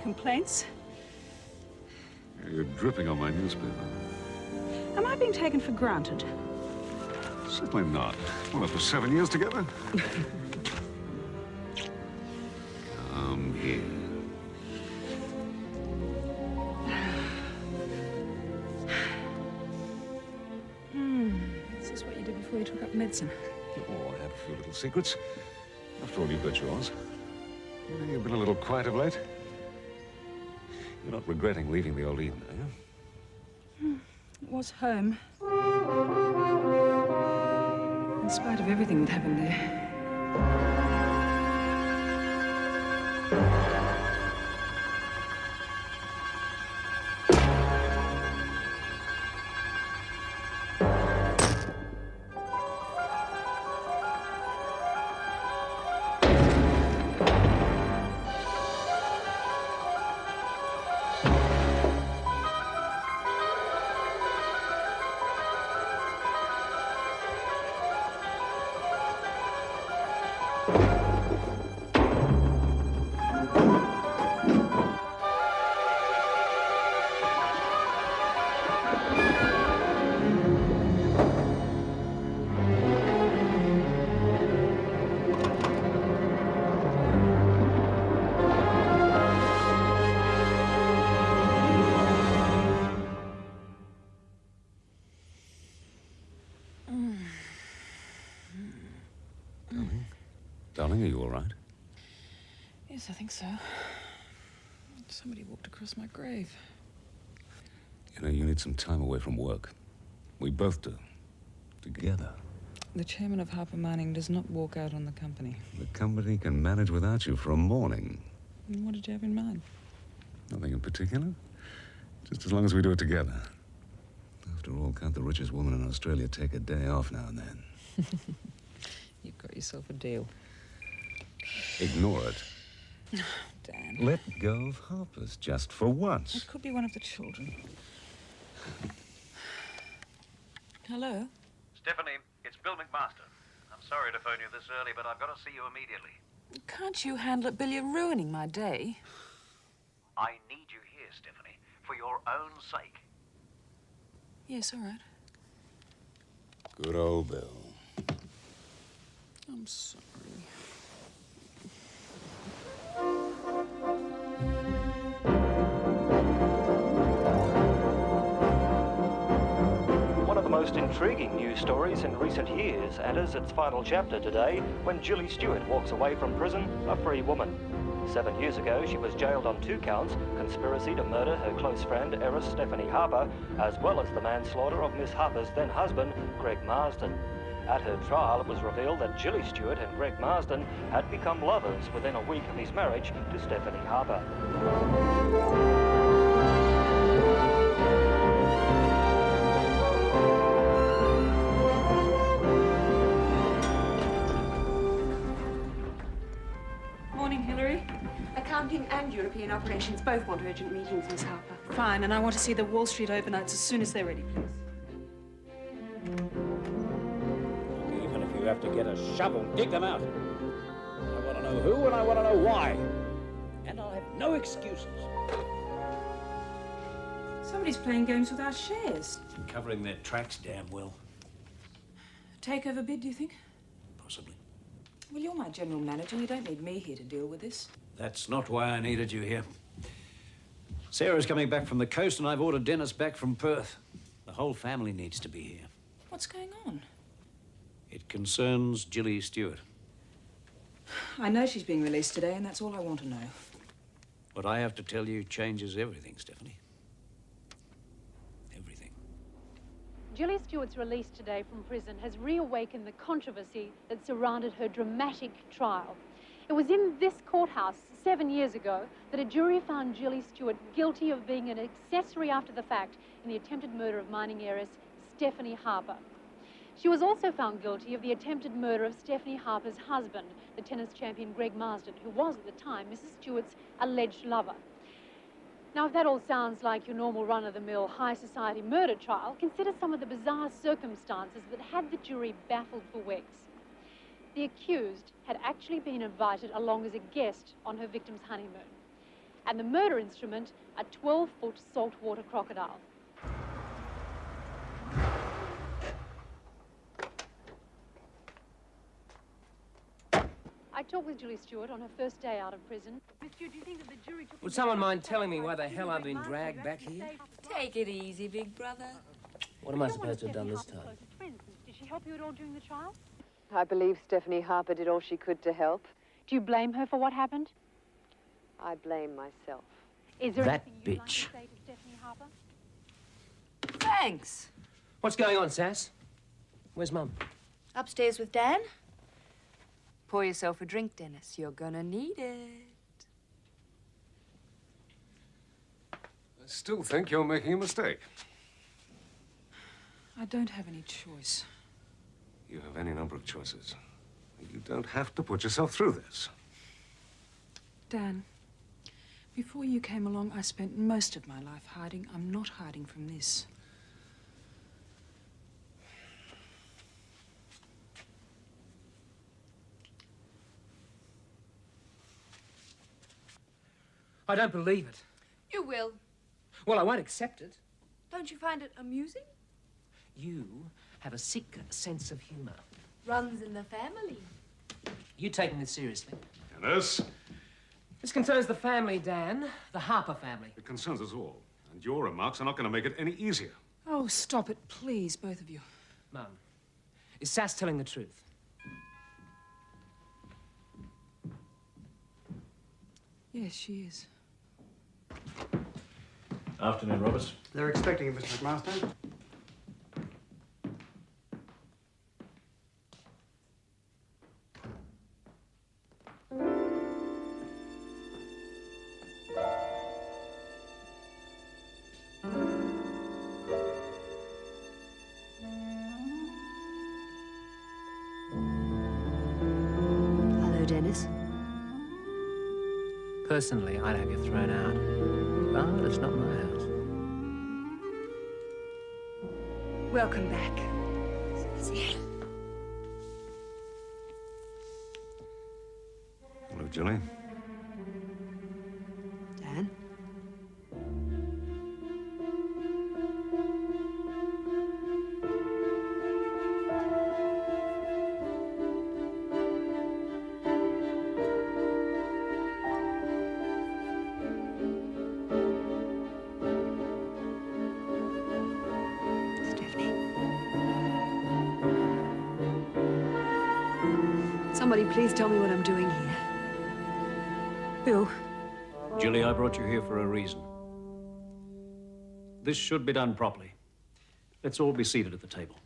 complaints? You're dripping on my newspaper. Am I being taken for granted? Certainly not. Well, after 7 years together. Come here. Is this what you did before you took up medicine? Oh, I had a few little secrets. After all, you've got yours. You know, you've been a little quiet of late. You're not regretting leaving the old Eden, are you? It was home. In spite of everything that happened there. Darling, are you all right? Yes, I think so. Somebody walked across my grave. You know, you need some time away from work. We both do. Together. The chairman of Harper Mining does not walk out on the company. The company can manage without you for a morning. And what did you have in mind? Nothing in particular. Just as long as we do it together. After all, can't the richest woman in Australia take a day off now and then? You've got yourself a deal. Ignore it. Dan. Let go of Harper's just for once. It could be one of the children. Hello? Stephanie, it's Bill McMaster. I'm sorry to phone you this early, but I've got to see you immediately. Can't you handle it, Bill? You're ruining my day. I need you here, Stephanie, for your own sake. Yes, all right. Good old Bill. I'm sorry. One of the most intriguing news stories in recent years enters its final chapter today when Julie Stewart walks away from prison a free woman. 7 years ago, she was jailed on 2 counts, conspiracy to murder her close friend, heiress Stephanie Harper, as well as the manslaughter of Miss Harper's then-husband, Greg Marsden. At her trial, it was revealed that Julie Stewart and Greg Marsden had become lovers within a week of his marriage to Stephanie Harper. Morning, Hillary. Accounting and European operations both want urgent meetings, Miss Harper. Fine, and I want to see the Wall Street overnights as soon as they're ready, please. Even if you have to get a shovel, dig them out. I want to know who and I want to know why. And I'll have no excuses. Somebody's playing games with our shares. Covering their tracks damn well. Takeover bid, do you think? Possibly. Well, you're my general manager. You don't need me here to deal with this. That's not why I needed you here. Sarah's coming back from the coast and I've ordered Dennis back from Perth. The whole family needs to be here. What's going on? It concerns Julie Stewart. I know she's being released today, and that's all I want to know. What I have to tell you changes everything, Stephanie. Everything. Julie Stewart's release today from prison has reawakened the controversy that surrounded her dramatic trial. It was in this courthouse 7 years ago that a jury found Julie Stewart guilty of being an accessory after the fact in the attempted murder of mining heiress Stephanie Harper. She was also found guilty of the attempted murder of Stephanie Harper's husband, the tennis champion Greg Marsden, who was at the time Mrs. Stewart's alleged lover. Now, if that all sounds like your normal run-of-the-mill high society murder trial, consider some of the bizarre circumstances that had the jury baffled for weeks. The accused had actually been invited along as a guest on her victim's honeymoon. and the murder instrument, a 12-foot saltwater crocodile. I talked with Julie Stewart on her first day out of prison. Miss Stewart, do you think that the jury took... Would someone mind telling me why the hell I've been dragged back here? Take it easy, big brother. What am I supposed to have done this time? Did she help you at all during the trial? I believe Stephanie Harper did all she could to help. Do you blame her for what happened? I blame myself. Is there That anything you'd like to bitch. say to Stephanie Harper? Thanks. What's going on, Sass? Where's Mum? Upstairs with Dan? Pour yourself a drink, Dennis. You're gonna need it. I still think you're making a mistake. I don't have any choice. You have any number of choices. You don't have to put yourself through this. Dan, before you came along, I spent most of my life hiding. I'm not hiding from this. I don't believe it. You will. Well, I won't accept it. Don't you find it amusing? You have a sick sense of humor. Runs in the family. You taking this seriously? Dennis, This concerns the family, Dan. The Harper family. it concerns us all. And your remarks are not going to make it any easier. Oh, stop it, please, both of you. Mum, is Sass telling the truth? Yes, she is. Afternoon, Roberts. They're expecting you, Mr. McMaster. Hello, Dennis. Personally, I'd have you thrown out. But it's not my house. Welcome back. Hello, Julie. Dan? Somebody please tell me what I'm doing here. Bill. Julie, I brought you here for a reason. This should be done properly. Let's all be seated at the table.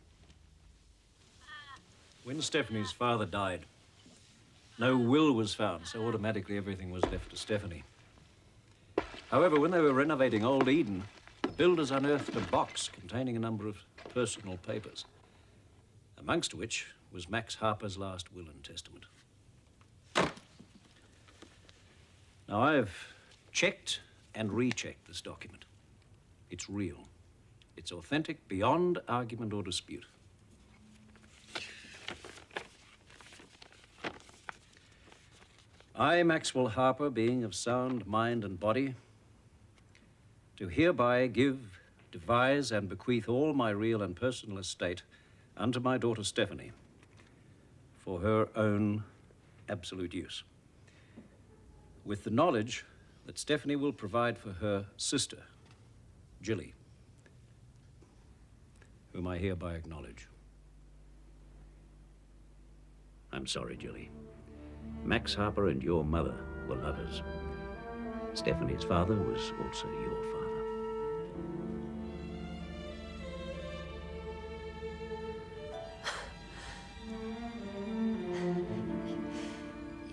When Stephanie's father died, no will was found, so automatically everything was left to Stephanie. However, when they were renovating Old Eden, the builders unearthed a box containing a number of personal papers, amongst which was Max Harper's last will and testament. Now, I've checked and rechecked this document. It's real. It's authentic beyond argument or dispute. I, Maxwell Harper, being of sound mind and body, do hereby give, devise, and bequeath all my real and personal estate unto my daughter Stephanie for her own absolute use, with the knowledge that Stephanie will provide for her sister, Julie, whom I hereby acknowledge. I'm sorry, Julie. Max Harper and your mother were lovers. Stephanie's father was also your father.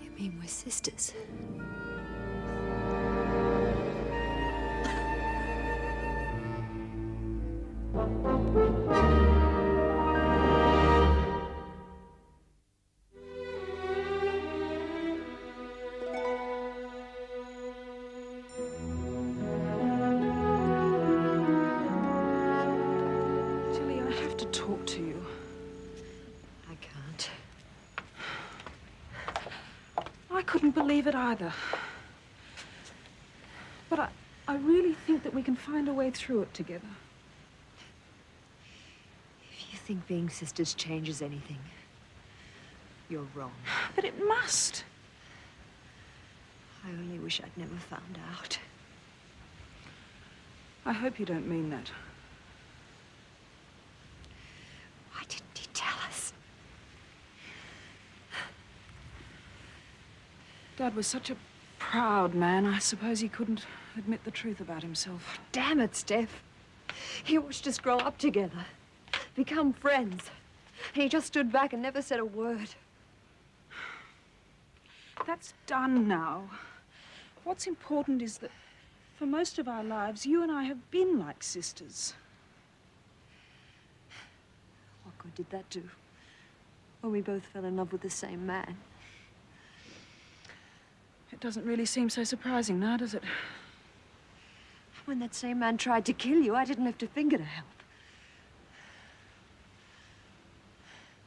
You mean we're sisters? Julie, I have to talk to you. I can't. I couldn't believe it either. think that we can find a way through it together. If you think being sisters changes anything, you're wrong. But it must. I only wish I'd never found out. I hope you don't mean that. Why didn't he tell us? Dad was such a proud man, I suppose he couldn't admit the truth about himself. Damn it, Steph. He watched us grow up together, become friends. And he just stood back and never said a word. That's done now. What's important is that for most of our lives, you and I have been like sisters. What good did that do? When we both fell in love with the same man. It doesn't really seem so surprising now, does it? When that same man tried to kill you, I didn't lift a finger to help.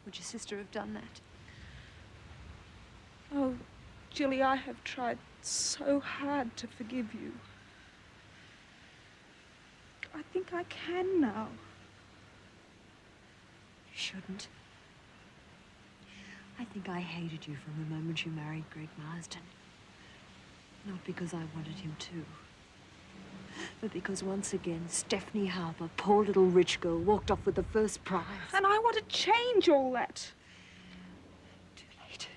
Would your sister have done that? Oh, Jilly, I have tried so hard to forgive you. I think I can now. You shouldn't. I think I hated you from the moment you married Greg Marsden. Not because I wanted him to, but because once again, Stephanie Harper, poor little rich girl, walked off with the first prize. And I want to change all that. Too late.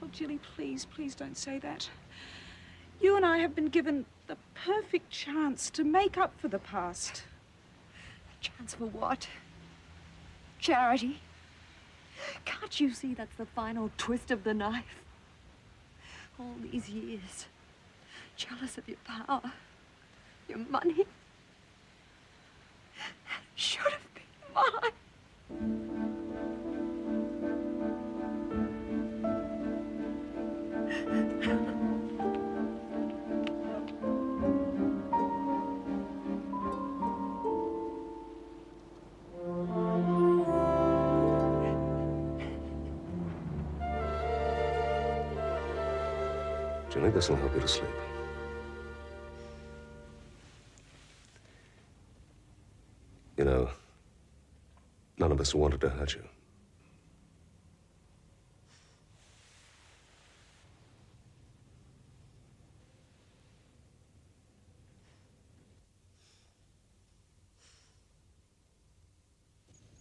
Oh, Jilly, please, please don't say that. You and I have been given the perfect chance to make up for the past. Chance for what? Charity? Can't you see that's the final twist of the knife? All these years, jealous of your power, your money, should have been mine. Julie, this will help you to sleep. You know, none of us wanted to hurt you.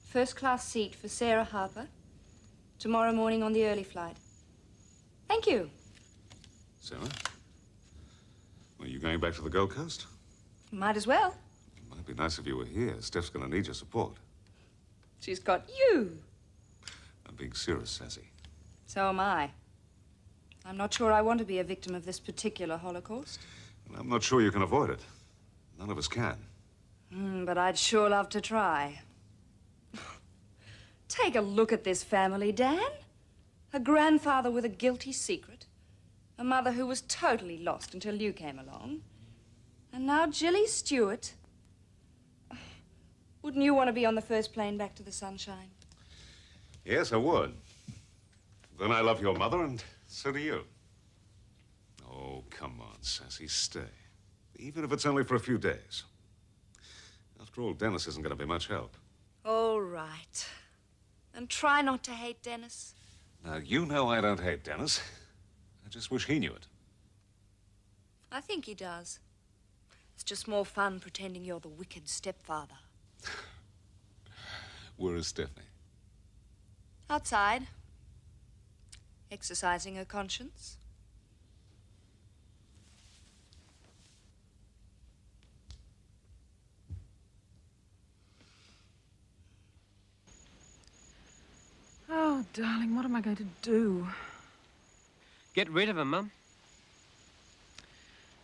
First-class seat for Sarah Harper. Tomorrow morning on the early flight. Thank you. Sarah? Are you going back to the Gold Coast? Might as well. It might be nice if you were here. Steph's going to need your support. She's got you. I'm being serious, Sassy. So am I. I'm not sure I want to be a victim of this particular Holocaust. And I'm not sure you can avoid it. None of us can. But I'd sure love to try. Take a look at this family, Dan. A grandfather with a guilty secret. A mother who was totally lost until you came along. And now Jilly Stewart. Wouldn't you want to be on the first plane back to the sunshine? Yes, I would. Then I love your mother, and so do you. Oh, come on, Sassy, stay. Even if it's only for a few days. After all, Dennis isn't going to be much help. All right. And try not to hate Dennis. Now, you know I don't hate Dennis. I just wish he knew it. I think he does. It's just more fun pretending you're the wicked stepfather. Where is Stephanie? Outside. Exercising her conscience. Oh, darling, what am I going to do? Get rid of her, Mum.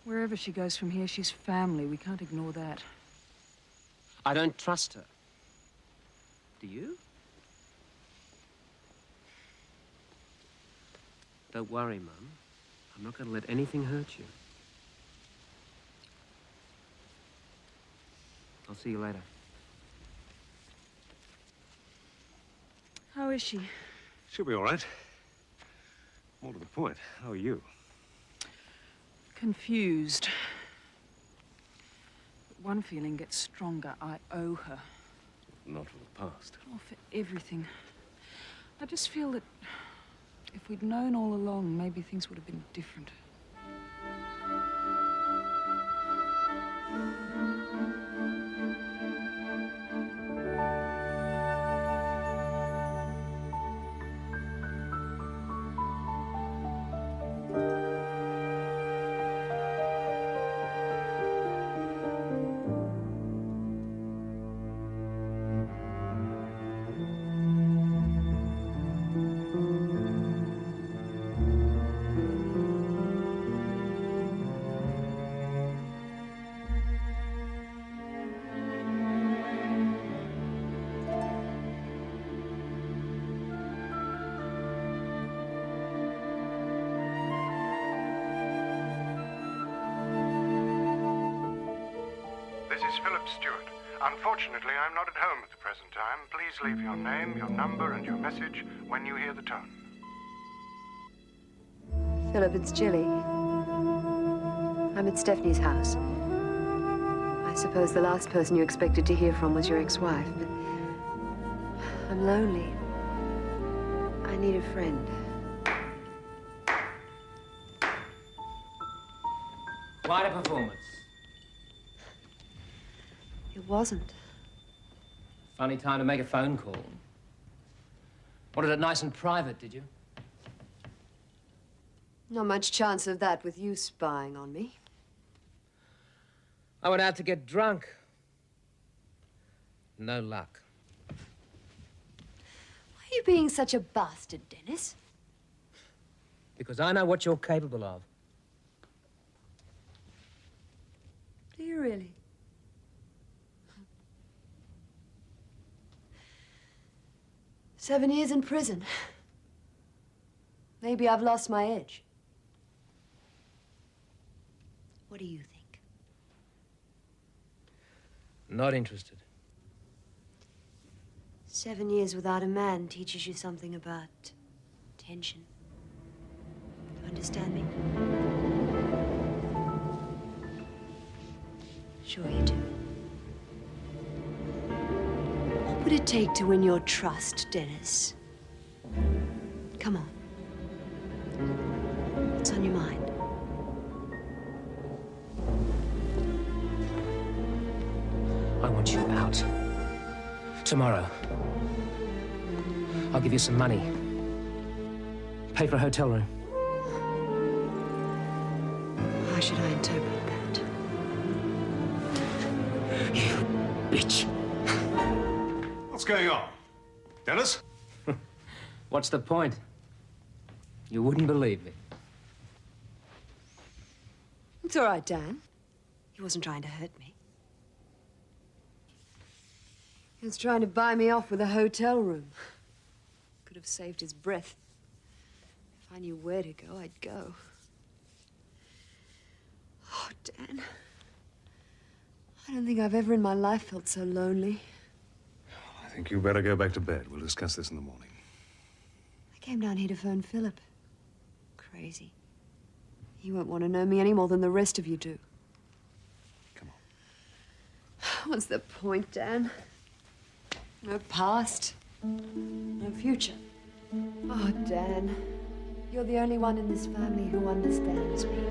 Wherever she goes from here, she's family. We can't ignore that. I don't trust her. Do you? Don't worry, Mum. I'm not going to let anything hurt you. I'll see you later. How is she? She'll be all right. More to the point, how are you? Confused. one feeling gets stronger, I owe her. Not for the past. Oh, for everything. I just feel that if we'd known all along, maybe things would have been different. This is Philip Stewart. Unfortunately, I'm not at home at the present time. Please leave your name, your number, and your message when you hear the tone. Philip, it's Jilly. I'm at Stephanie's house. I suppose the last person you expected to hear from was your ex-wife, but I'm lonely. I need a friend. Quite a performance. It wasn't. Funny time to make a phone call. Wanted it nice and private, did you? Not much chance of that with you spying on me. I went out to get drunk. No luck. Why are you being such a bastard, Dennis? Because I know what you're capable of. Do you really? "7 years in prison. Maybe I've lost my edge. What do you think?" Not interested. 7 years without a man teaches you something about tension. You understand me? Sure you do. What would it take to win your trust, Dennis? Come on. What's on your mind? I want you out. Tomorrow. I'll give you some money. Pay for a hotel room. How should I interpret that? You bitch. What's going on? Dennis? What's the point? You wouldn't believe me. It's all right, Dan. He wasn't trying to hurt me. He was trying to buy me off with a hotel room. Could have saved his breath. If I knew where to go, I'd go. Oh, Dan. I don't think I've ever in my life felt so lonely. I think you better go back to bed. We'll discuss this in the morning. I came down here to phone Philip. Crazy. He won't want to know me any more than the rest of you do. Come on. What's the point, Dan? No past. No future. Oh, Dan. You're the only one in this family who understands me.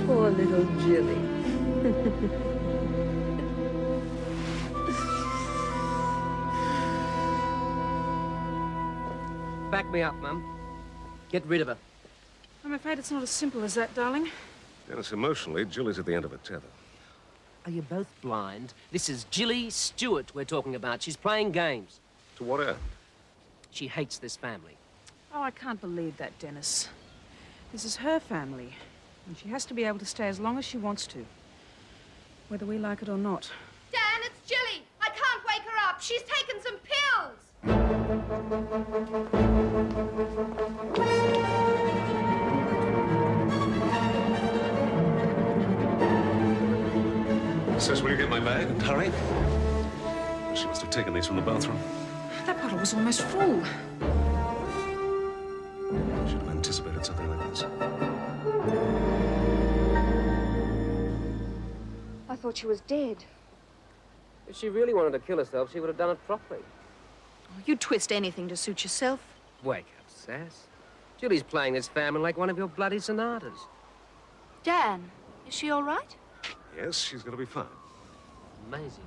Poor little Jilly. Back me up, Mum. Get rid of her. I'm afraid it's not as simple as that, darling. Dennis, emotionally, Jilly's at the end of her tether. Are you both blind? This is Jilly Stewart we're talking about. She's playing games. To what end? She hates this family. Oh, I can't believe that, Dennis. This is her family, and she has to be able to stay as long as she wants to, whether we like it or not. Dan, it's Jilly. I can't wake her up. She's taken some pills. Sis, will you get my bag and hurry? She must have taken these from the bathroom. That bottle was almost full. I should have anticipated something like this. I thought she was dead. If she really wanted to kill herself, she would have done it properly. You'd twist anything to suit yourself. Wake up, Sass. Jilly's playing this family like one of your bloody sonatas. Dan, is she all right? Yes, she's going to be fine. Amazing.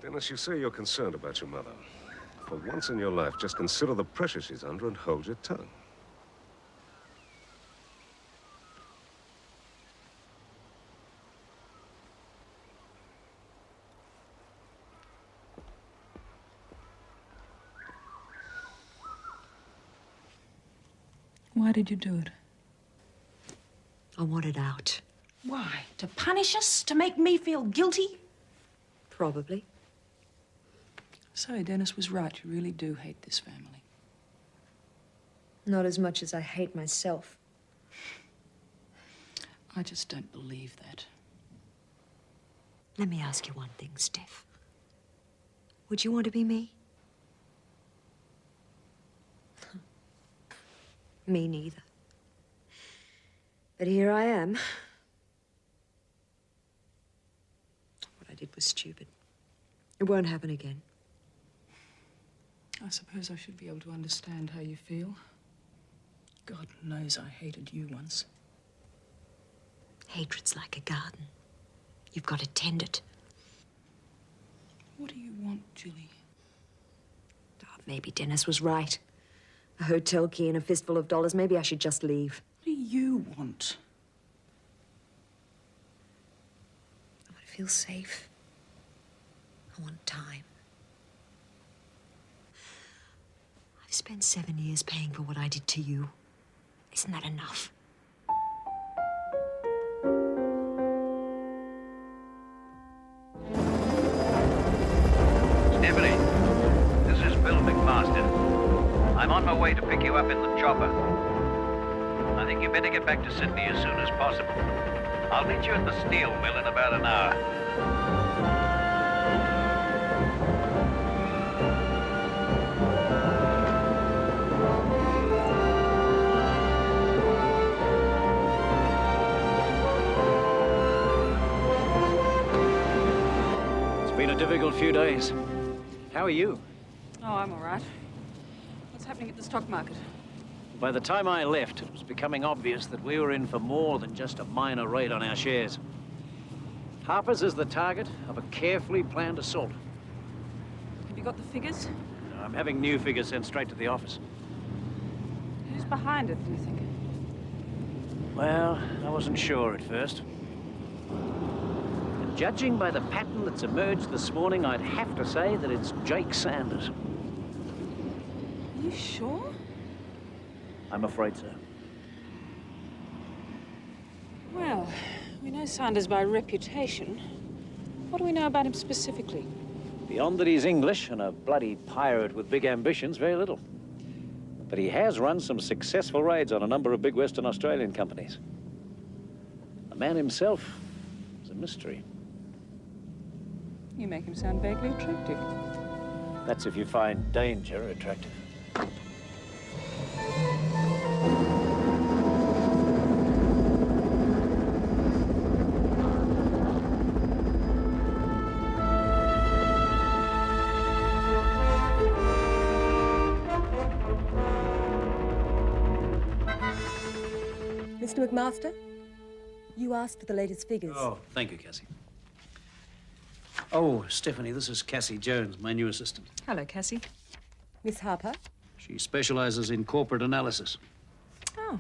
Dennis, you say you're concerned about your mother. For once in your life, just consider the pressure she's under and hold your tongue. Why did you do it? I wanted out. Why? To punish us? To make me feel guilty? Probably. So Dennis was right. You really do hate this family. Not as much as I hate myself. I just don't believe that. Let me ask you one thing, Steph. Would you want to be me? Me neither. But here I am. What I did was stupid. It won't happen again. I suppose I should be able to understand how you feel. God knows I hated you once. Hatred's like a garden. You've got to tend it. What do you want, Jilly? Oh, maybe Dennis was right. A hotel key and a fistful of dollars. Maybe I should just leave. What do you want? I want to feel safe. I want time. I've spent 7 years paying for what I did to you. Isn't that enough? Stephanie, this is Bill McMaster. I'm on my way to pick you up in the chopper. I think you better get back to Sydney as soon as possible. I'll meet you at the steel mill in about an hour. It's been a difficult few days. How are you? Oh, I'm all right. What's happening at the stock market? By the time I left, it was becoming obvious that we were in for more than just a minor raid on our shares. Harper's is the target of a carefully planned assault. Have you got the figures? I'm having new figures sent straight to the office. Who's behind it, do you think? Well, I wasn't sure at first. And judging by the pattern that's emerged this morning, I'd have to say that it's Jake Sanders. Are you sure? I'm afraid so. Well, we know Sanders by reputation. What do we know about him specifically? Beyond that he's English and a bloody pirate with big ambitions, very little. But he has run some successful raids on a number of big Western Australian companies. The man himself is a mystery. You make him sound vaguely attractive. That's if you find danger attractive. Mr. McMaster, you asked for the latest figures. Oh, thank you, Cassie. Oh, Stephanie, this is Cassie Jones, my new assistant. Hello, Cassie. Miss Harper? She specializes in corporate analysis. Oh.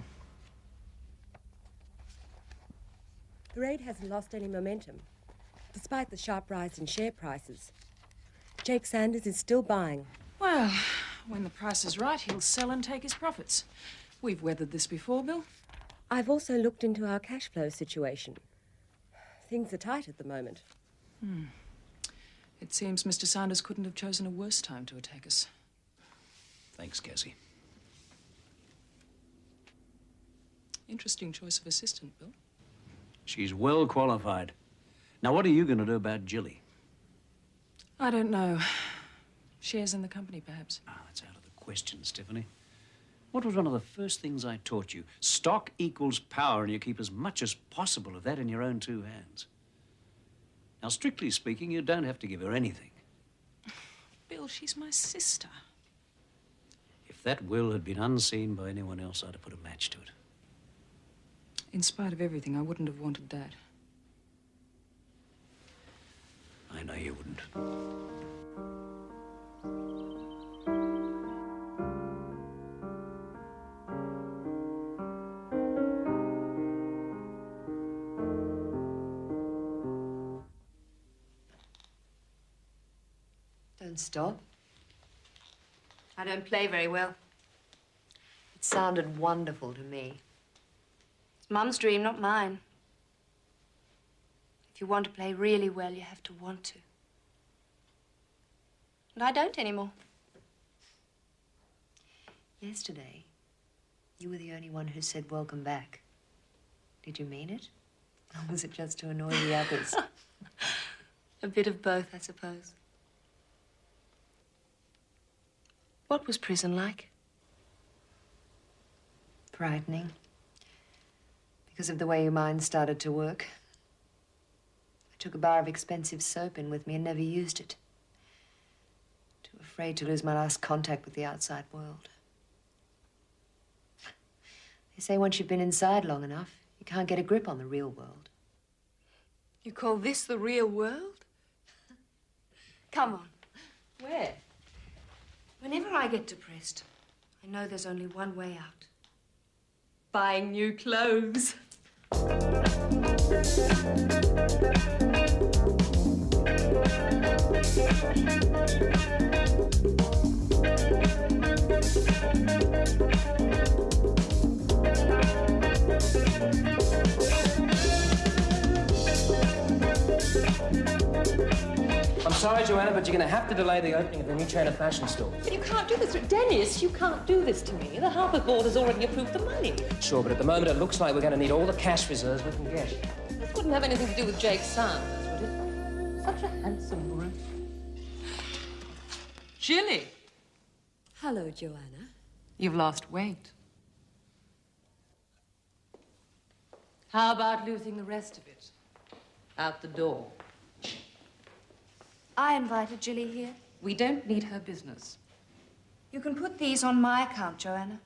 The raid hasn't lost any momentum, despite the sharp rise in share prices. Jake Sanders is still buying. Well, when the price is right, he'll sell and take his profits. We've weathered this before, Bill. I've also looked into our cash flow situation. Things are tight at the moment. It seems Mr. Sanders couldn't have chosen a worse time to attack us. Thanks, Cassie. Interesting choice of assistant, Bill. She's well qualified. Now, what are you going to do about Jilly? I don't know. Shares in the company, perhaps. Ah, that's out of the question, Stephanie. What was one of the first things I taught you? Stock equals power, and you keep as much as possible of that in your own two hands. Now, strictly speaking, you don't have to give her anything. Bill, she's my sister. If that will had been unseen by anyone else, I'd have put a match to it. In spite of everything, I wouldn't have wanted that. I know you wouldn't. Don't stop. I don't play very well. It sounded wonderful to me. It's Mum's dream, not mine. If you want to play really well, you have to want to. And I don't anymore. Yesterday, you were the only one who said welcome back. Did you mean it? Or was it just to annoy the others? A bit of both, I suppose. What was prison like? Frightening. Because of the way your mind started to work. I took a bar of expensive soap in with me and never used it. Too afraid to lose my last contact with the outside world. They say once you've been inside long enough, you can't get a grip on the real world. You call this the real world? Come on. Where? Whenever I get depressed, I know there's only one way out. Buying new clothes. I'm sorry, Joanna, but you're going to have to delay the opening of the new chain of fashion stores. But you can't do this. Dennis, you can't do this to me. The Harper board has already approved the money. Sure, but at the moment it looks like we're going to need all the cash reserves we can get. This wouldn't have anything to do with Jake Sanders, would it? Such a handsome brute. Jilly! Hello, Joanna. You've lost weight. How about losing the rest of it? Out the door. I invited Jilly here. We don't need her business. You can put these on my account, Joanna.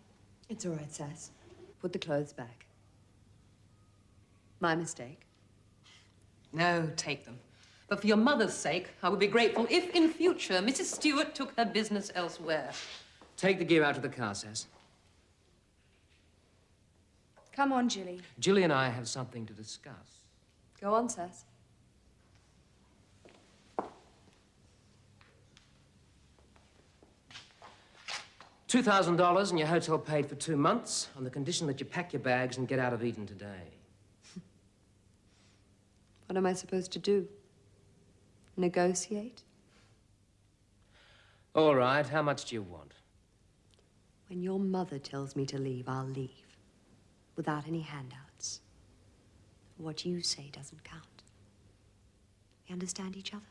It's all right, Sass. Put the clothes back. My mistake. No, take them. But for your mother's sake, I would be grateful if, in future, Mrs. Stewart took her business elsewhere. Take the gear out to the car, Sass. Come on, Jilly. Jilly and I have something to discuss. Go on, Sass. $2,000 and your hotel paid for 2 months on the condition that you pack your bags and get out of Eden today. What am I supposed to do? Negotiate? All right, how much do you want? When your mother tells me to leave, I'll leave. Without any handouts. What you say doesn't count. We understand each other?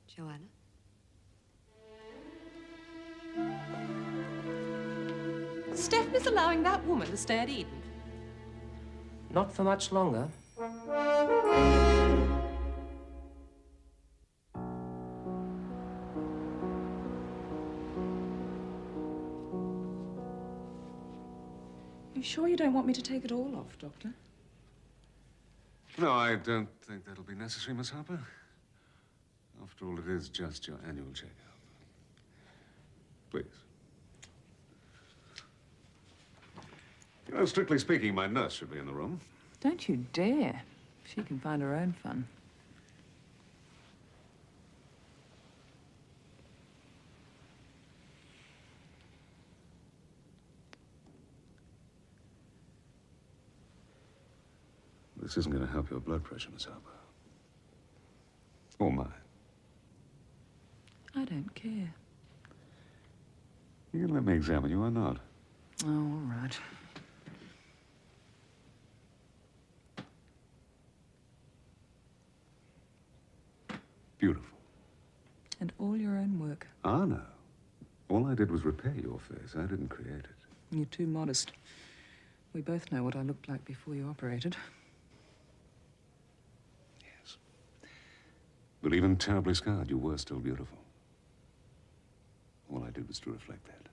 Joanna? Steph is allowing that woman to stay at Eden. Not for much longer. You sure you don't want me to take it all off, Doctor? No, I don't think that'll be necessary, Miss Harper. After all, it is just your annual checkup. Please. You know, strictly speaking, my nurse should be in the room. Don't you dare. She can find her own fun. This isn't going to help your blood pressure, Miss Harper. Or mine. I don't care. You can let me examine you or not. Oh, all right. Beautiful. And all your own work. Ah, no. All I did was repair your face. I didn't create it. You're too modest. We both know what I looked like before you operated. Yes. But even terribly scarred, you were still beautiful. All I did was to reflect that.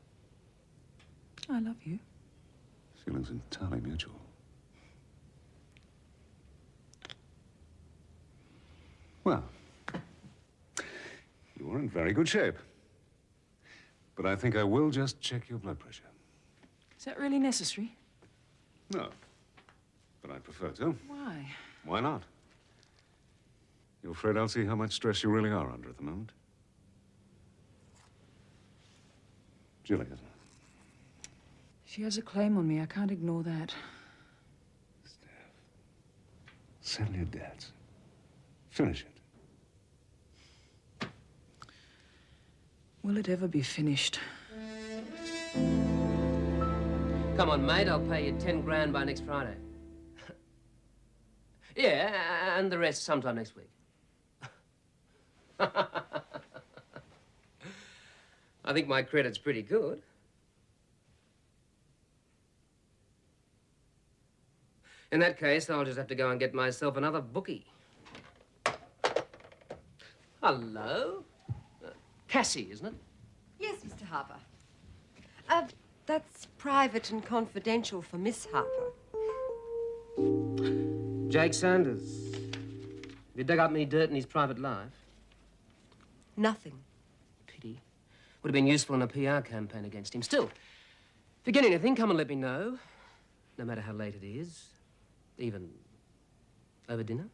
I love you. Feelings entirely mutual. Well, you're in very good shape. But I think I will just check your blood pressure. Is that really necessary? No. But I'd prefer to. Why? Why not? You afraid I'll see how much stress you really are under at the moment? Julie, isn't it? She has a claim on me. I can't ignore that. Settle your debts. Finish it. Will it ever be finished? Come on, mate, I'll pay you 10 grand by next Friday. Yeah, and the rest sometime next week. I think my credit's pretty good. In that case, I'll just have to go and get myself another bookie. Hello? Cassie, isn't it? Yes, Mr. Harper. That's private and confidential for Miss Harper. Jake Sanders. Have you dug up any dirt in his private life? Nothing. Pity. Would have been useful in a PR campaign against him. Still, if you get anything, come and let me know. No matter how late it is. Even over dinner?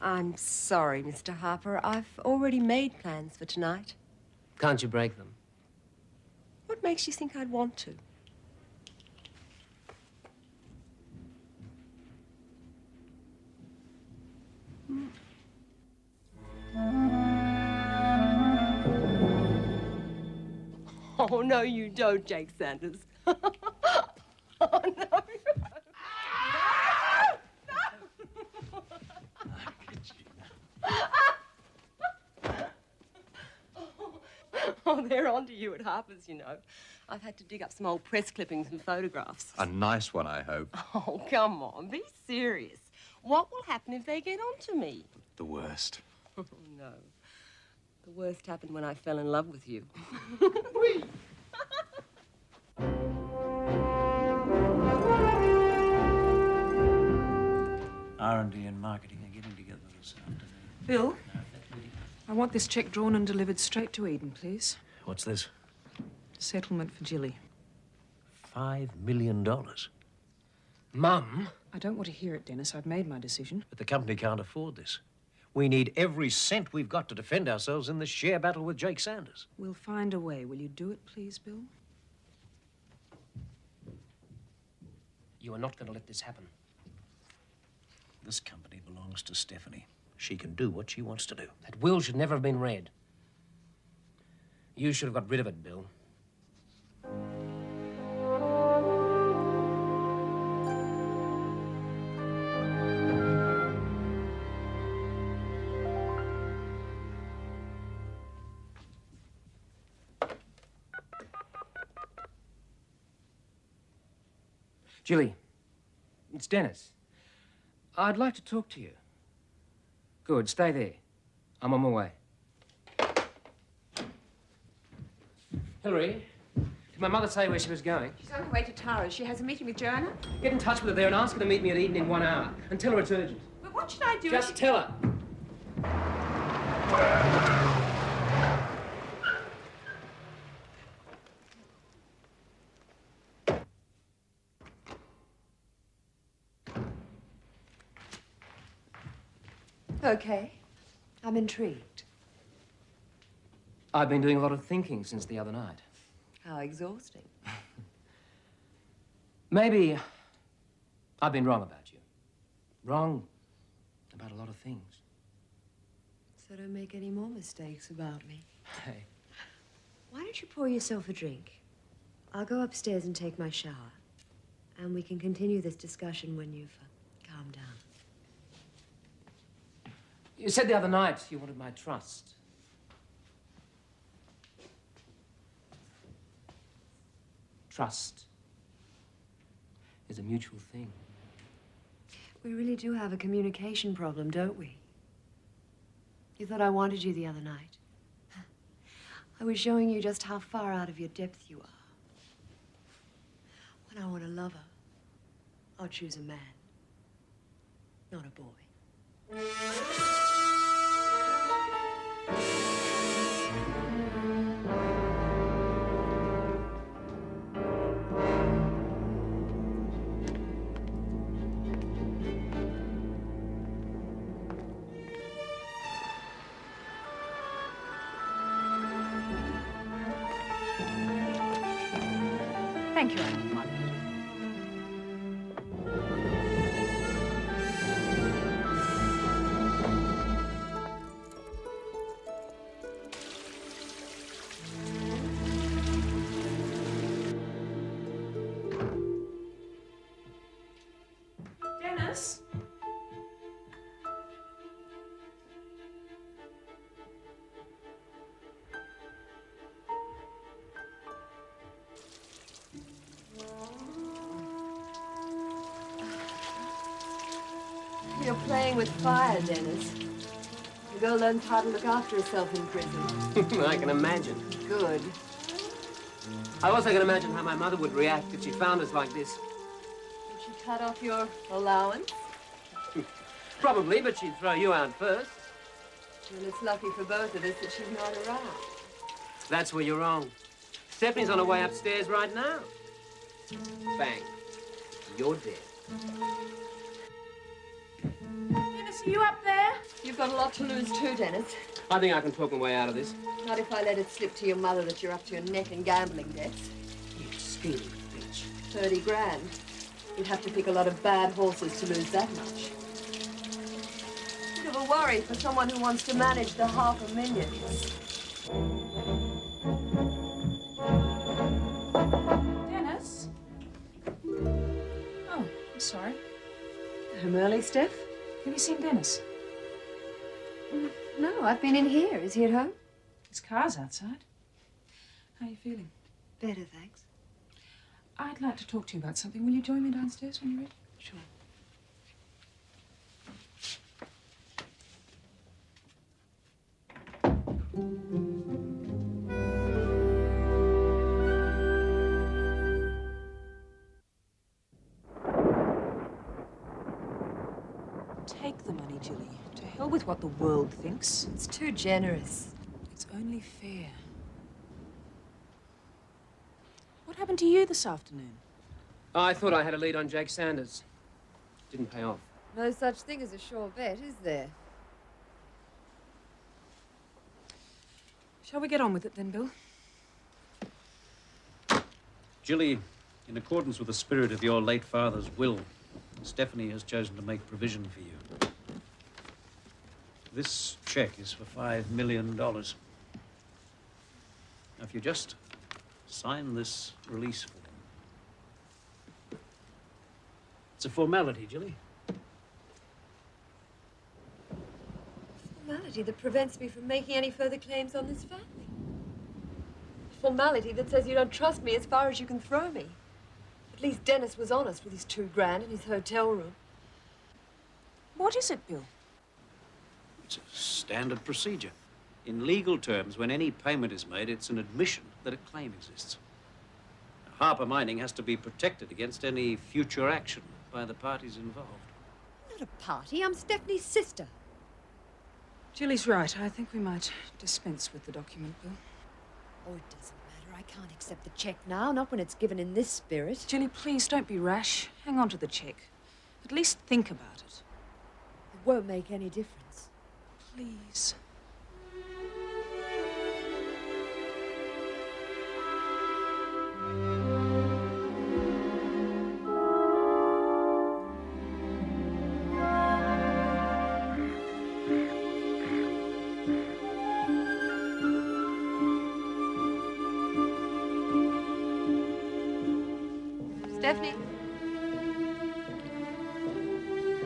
I'm sorry, Mr. Harper. I've already made plans for tonight. Can't you break them? What makes you think I'd want to? Oh, no, you don't, Jake Sanders. Oh, no. Oh, they're onto you at Harper's, you know. I've had to dig up some old press clippings and photographs. A nice one, I hope. Oh, come on, be serious. What will happen if they get onto me? The worst. Oh, no. The worst happened when I fell in love with you. R&D and marketing are getting together this afternoon. Bill, I want this cheque drawn and delivered straight to Eden, please. What's this? Settlement for Jilly. $5 million. Mum? I don't want to hear it, Dennis. I've made my decision. But the company can't afford this. We need every cent we've got to defend ourselves in this share battle with Jake Sanders. We'll find a way. Will you do it, please, Bill? You are not going to let this happen. This company belongs to Stephanie. She can do what she wants to do. That will should never have been read. You should have got rid of it, Bill. Jilly, it's Dennis. I'd like to talk to you. Good, stay there. I'm on my way. Hillary, Did my mother say where she was going? She's on her way to Tara's. She has a meeting with Joanna. Get in touch with her there and ask her to meet me at Eden in 1 hour. And tell her it's urgent. But what should I do? Just tell her. Okay. I'm intrigued. I've been doing a lot of thinking since the other night. How exhausting. Maybe I've been wrong about you. Wrong about a lot of things. So don't make any more mistakes about me. Hey. Why don't you pour yourself a drink? I'll go upstairs and take my shower. And we can continue this discussion when you've calmed down. You said the other night you wanted my trust. Trust is a mutual thing. We really do have a communication problem, don't we? You thought I wanted you the other night. I was showing you just how far out of your depth you are. When I want a lover, I'll choose a man, not a boy. Thank you, Anne. Dennis? You're playing with fire, Dennis. The girl learns how to look after herself in prison. I can imagine. Good. I also can imagine how my mother would react if she found us like this. Did she cut off your allowance? Probably, but she'd throw you out first. Well, it's lucky for both of us that she's not around. That's where you're wrong. Stephanie's on her way upstairs right now. Bang. You're dead. Dennis, are you up there? You've got a lot to lose too, Dennis. I think I can talk my way out of this. Not if I let it slip to your mother that you're up to your neck in gambling debts. You scheming bitch. 30 grand. You'd have to pick a lot of bad horses to lose that much. Bit of a worry for someone who wants to manage the $500,000. Dennis? Oh, I'm sorry. Home early, Steph? Have you seen Dennis? No, I've been in here. Is he at home? His car's outside. How are you feeling? Better, thanks. I'd like to talk to you about something. Will you join me downstairs when you're ready? Sure. Take the money, Jilly. To hell with what the world thinks. It's too generous. It's only fair. What happened to you this afternoon? I thought I had a lead on Jake Sanders. Didn't pay off. No such thing as a sure bet, is there? Shall we get on with it then, Bill? Jilly, in accordance with the spirit of your late father's will, Stephanie has chosen to make provision for you. This check is for $5 million. Now, if you just sign this release form. It's a formality, Jilly. Formality that prevents me from making any further claims on this family. Formality that says you don't trust me as far as you can throw me. At least Dennis was honest with his $2 grand in his hotel room. What is it, Bill? It's a standard procedure. In legal terms, when any payment is made, it's an admission that a claim exists. Harper Mining has to be protected against any future action by the parties involved. Not a party. I'm Stephanie's sister. Jilly's right. I think we might dispense with the document, Bill. Oh, it doesn't matter. I can't accept the check now, not when it's given in this spirit. Jilly, please don't be rash. Hang on to the check. At least think about it. It won't make any difference. Please. Stephanie?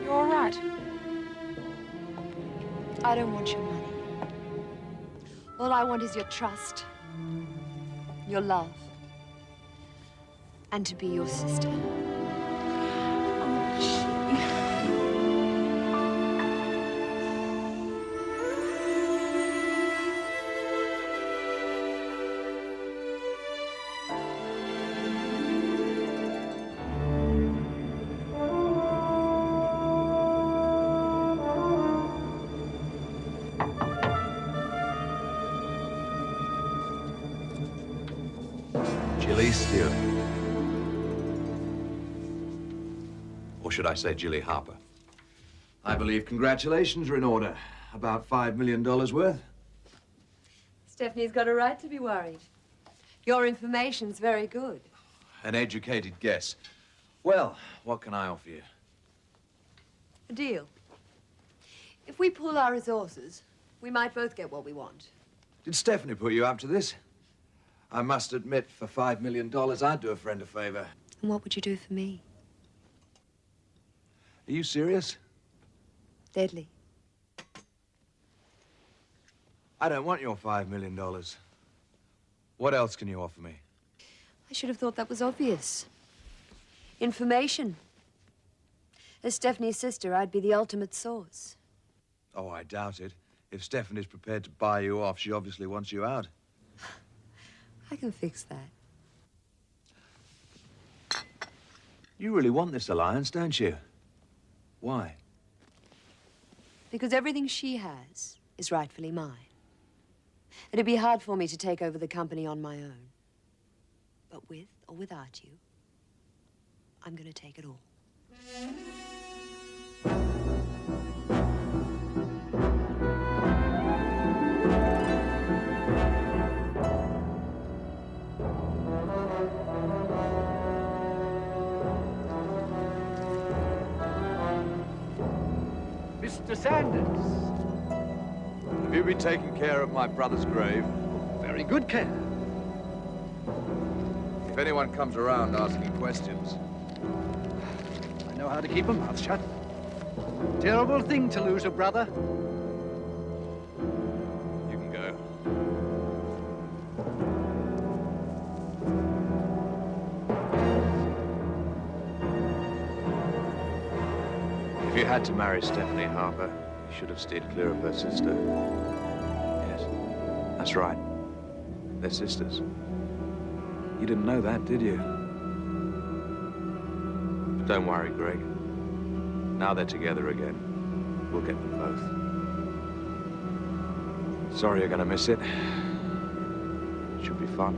You all right? I don't want your money. All I want is your trust, your love, and to be your sister. Jilly Stewart. Or should I say Jilly Harper? I believe congratulations are in order. About $5 million worth. Stephanie's got a right to be worried. Your information's very good. An educated guess. Well, what can I offer you? A deal. If we pool our resources, we might both get what we want. Did Stephanie put you up to this? I must admit, for $5 million, I'd do a friend a favor. And what would you do for me? Are you serious? Deadly. I don't want your $5 million. What else can you offer me? I should have thought that was obvious. Information. As Stephanie's sister, I'd be the ultimate source. Oh, I doubt it. If Stephanie's prepared to buy you off, she obviously wants you out. I can fix that. You really want this alliance, don't you? Why? Because everything she has is rightfully mine. It'd be hard for me to take over the company on my own. But with or without you, I'm going to take it all. Mr. Sanders. Have you been taking care of my brother's grave? Very good care. If anyone comes around asking questions... I know how to keep a mouth shut. Terrible thing to lose a brother. You can go. If you had to marry Stephanie Harper, you should have steered clear of her sister. Yes, that's right. They're sisters. You didn't know that, did you? But don't worry, Greg. Now they're together again. We'll get them both. Sorry you're gonna miss it. Should be fun.